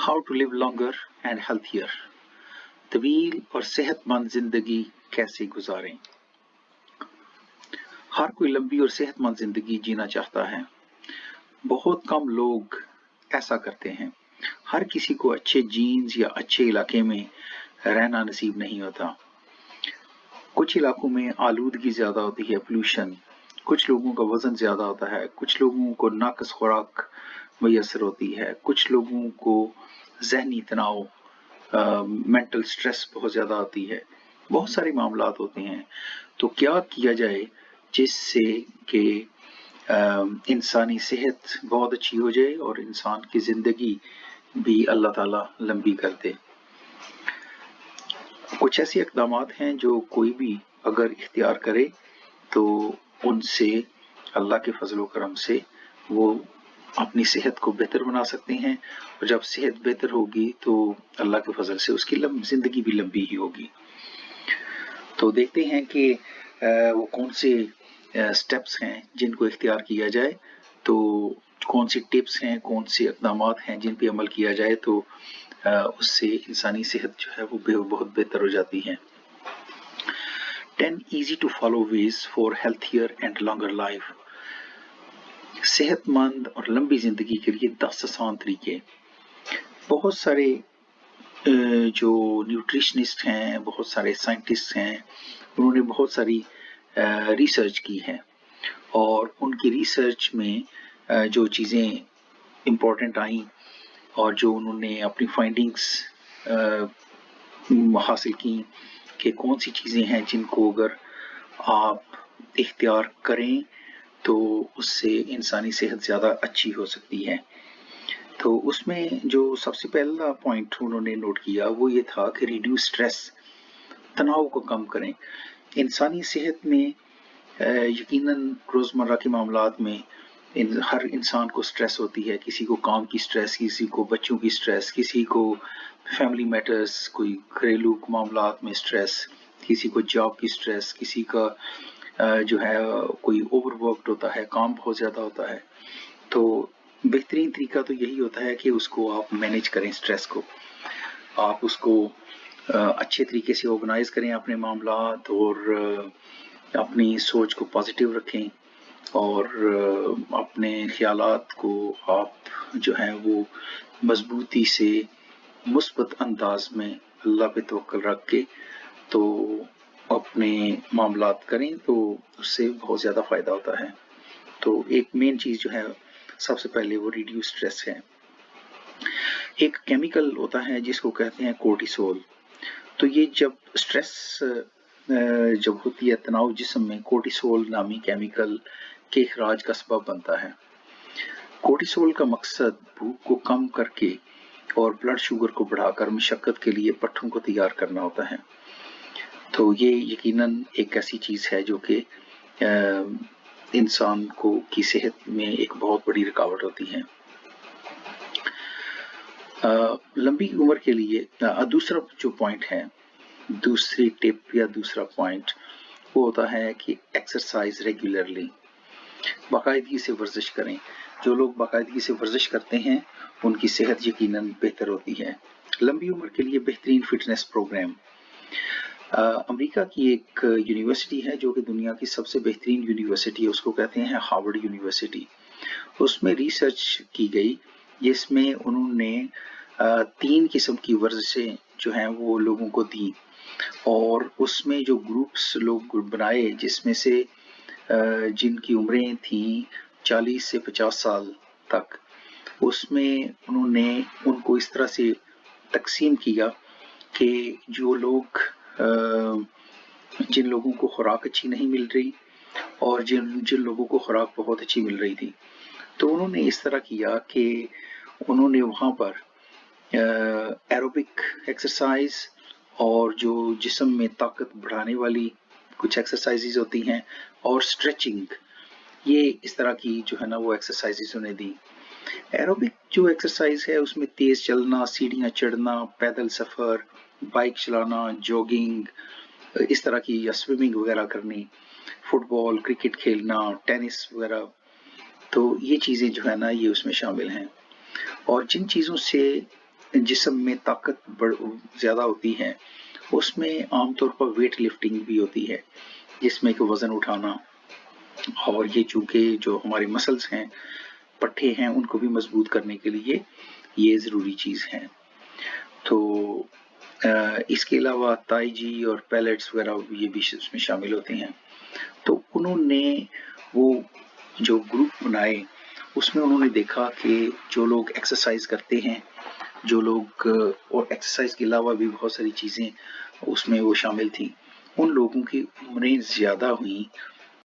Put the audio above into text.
How to live longer and healthier, طویل اور صحت مند زندگی کیسے گزاریں۔ ہر کوئی لمبی اور صحت مند زندگی جینا چاہتا ہے، بہت کم لوگ ایسا کرتے ہیں۔ ہر کسی کو اچھے جینز یا اچھے علاقے میں رہنا نصیب نہیں ہوتا۔ کچھ علاقوں میں آلودگی زیادہ ہوتی ہے، پولوشن، کچھ لوگوں کا وزن زیادہ ہوتا ہے، کچھ لوگوں کو ناقص خوراک میسر ہوتی ہے، کچھ لوگوں کو ذہنی تناؤ، مینٹل سٹریس بہت زیادہ آتی ہے، بہت سارے معاملات ہوتے ہیں۔ تو کیا کیا جائے جس سے کہ انسانی صحت بہت اچھی ہو جائے اور انسان کی زندگی بھی اللہ تعالیٰ لمبی کر دے۔ کچھ ایسے اقدامات ہیں جو کوئی بھی اگر اختیار کرے تو ان سے اللہ کے فضل و کرم سے وہ اپنی صحت کو بہتر بنا سکتے ہیں، اور جب صحت بہتر ہوگی تو اللہ کے فضل سے اس کی زندگی بھی لمبی ہی ہوگی۔ تو دیکھتے ہیں کہ وہ کون سے سٹیپس ہیں جن کو اختیار کیا جائے، تو کون سی ٹپس ہیں، کون سے اقدامات ہیں جن پہ عمل کیا جائے تو اس سے انسانی صحت جو ہے وہ بہت بہتر ہو جاتی ہے۔ 10 easy to follow ways for healthier and longer life، صحت مند اور لمبی زندگی کے لیے 10 آسان طریقے۔ بہت سارے جو نیوٹریشنسٹ ہیں، بہت سارے سائنٹسٹ ہیں، انہوں نے بہت ساری ریسرچ کی ہے، اور ان کی ریسرچ میں جو چیزیں امپورٹنٹ آئیں اور جو انہوں نے اپنی فائنڈنگز حاصل کی کہ کون سی چیزیں ہیں جن کو اگر آپ اختیار کریں تو اس سے انسانی صحت زیادہ اچھی ہو سکتی ہے۔ تو اس میں جو سب سے پہلا پوائنٹ انہوں نے نوٹ کیا وہ یہ تھا کہ ریڈیوس سٹریس، تناؤ کو کم کریں۔ انسانی صحت میں یقیناً روزمرہ کے معاملات میں ہر انسان کو سٹریس ہوتی ہے، کسی کو کام کی سٹریس، کسی کو بچوں کی سٹریس، کسی کو فیملی میٹرز، کوئی گھریلو معاملات میں سٹریس، کسی کو جاب کی سٹریس، کسی کا جو ہے کوئی اوور ورکڈ ہوتا ہے، کام بہت زیادہ ہوتا ہے۔ تو بہترین طریقہ تو یہی ہوتا ہے کہ اس کو آپ مینیج کریں، سٹریس کو آپ اس کو اچھے طریقے سے آرگنائز کریں اپنے معاملات، اور اپنی سوچ کو پازیٹیو رکھیں، اور اپنے خیالات کو آپ جو ہیں وہ مضبوطی سے مثبت انداز میں اللہ پہ توکل رکھ کے تو اپنے معاملات کریں تو اس سے بہت زیادہ فائدہ ہوتا ہے۔ تو ایک مین چیز جو ہے سب سے پہلے وہ ریڈیوس سٹریس ہے۔ ایک کیمیکل ہوتا ہے جس کو کہتے ہیں کورٹیسول، تو یہ جب سٹریس جب ہوتی ہے، تناؤ جسم میں، کورٹیسول نامی کیمیکل کے اخراج کا سبب بنتا ہے۔ کورٹیسول کا مقصد بھوک کو کم کر کے اور بلڈ شوگر کو بڑھا کر مشقت کے لیے پٹھوں کو تیار کرنا ہوتا ہے۔ تو یہ یقیناً ایک ایسی چیز ہے جو کہ انسان کو کی صحت میں ایک بہت بڑی رکاوٹ ہوتی ہے۔ لمبی عمر کے لیے دوسرا جو پوائنٹ ہے، دوسری ٹپ یا دوسرا پوائنٹ وہ ہوتا ہے کہ ایکسرسائز ریگولرلی، باقاعدگی سے ورزش کریں۔ جو لوگ باقاعدگی سے ورزش کرتے ہیں ان کی صحت یقیناً بہتر ہوتی ہے۔ لمبی عمر کے لیے بہترین فٹنس پروگرام، امریکہ کی ایک یونیورسٹی ہے جو کہ دنیا کی سب سے بہترین یونیورسٹی ہے، اس کو کہتے ہیں ہارورڈ یونیورسٹی۔ اس میں ریسرچ کی گئی جس میں انہوں نے 3 قسم کی ورزشیں جو ہیں وہ لوگوں کو دیں، اور اس میں جو گروپس لوگ بنائے جس میں سے جن کی عمریں تھیں 40 سے 50 سال تک، اس میں انہوں نے ان کو اس طرح سے تقسیم کیا کہ جو لوگ جن لوگوں کو خوراک اچھی نہیں مل رہی اور جن لوگوں کو خوراک بہت اچھی مل رہی تھی، تو انہوں نے اس طرح کیا کہ انہوں نے وہاں پر ایروبک ایکسرسائز اور جو جسم میں طاقت بڑھانے والی کچھ ایکسرسائزز ہوتی ہیں اور سٹریچنگ، یہ اس طرح کی جو ہے نا وہ ایکسرسائزز انہیں دی۔ ایروبک جو ایکسرسائز ہے اس میں تیز چلنا، سیڑھیاں چڑھنا، پیدل سفر، بائک چلانا، جوگنگ اس طرح کی، یا سوئمنگ وغیرہ کرنی، فٹ بال، کرکٹ کھیلنا، ٹینس وغیرہ، تو یہ چیزیں جو ہے نا یہ اس میں شامل ہیں۔ اور جن چیزوں سے جسم میں طاقت زیادہ ہوتی ہے، اس میں عام طور پر ویٹ لفٹنگ بھی ہوتی ہے، جس میں کہ وزن اٹھانا، اور یہ چونکہ جو ہمارے مسلز ہیں، پٹھے ہیں، ان کو بھی مضبوط کرنے کے لیے یہ ضروری چیز ہے۔ تو اس کے علاوہ تائی جی اور پیلٹس وغیرہ یہ بھی اس میں شامل ہوتے ہیں۔ تو انہوں نے وہ جو گروپ بنائے، اس میں انہوں نے دیکھا کہ جو لوگ ایکسرسائز کرتے ہیں، جو لوگ، اور ایکسرسائز کے علاوہ بھی بہت ساری چیزیں اس میں وہ شامل تھیں، ان لوگوں کی عمریں زیادہ ہوئیں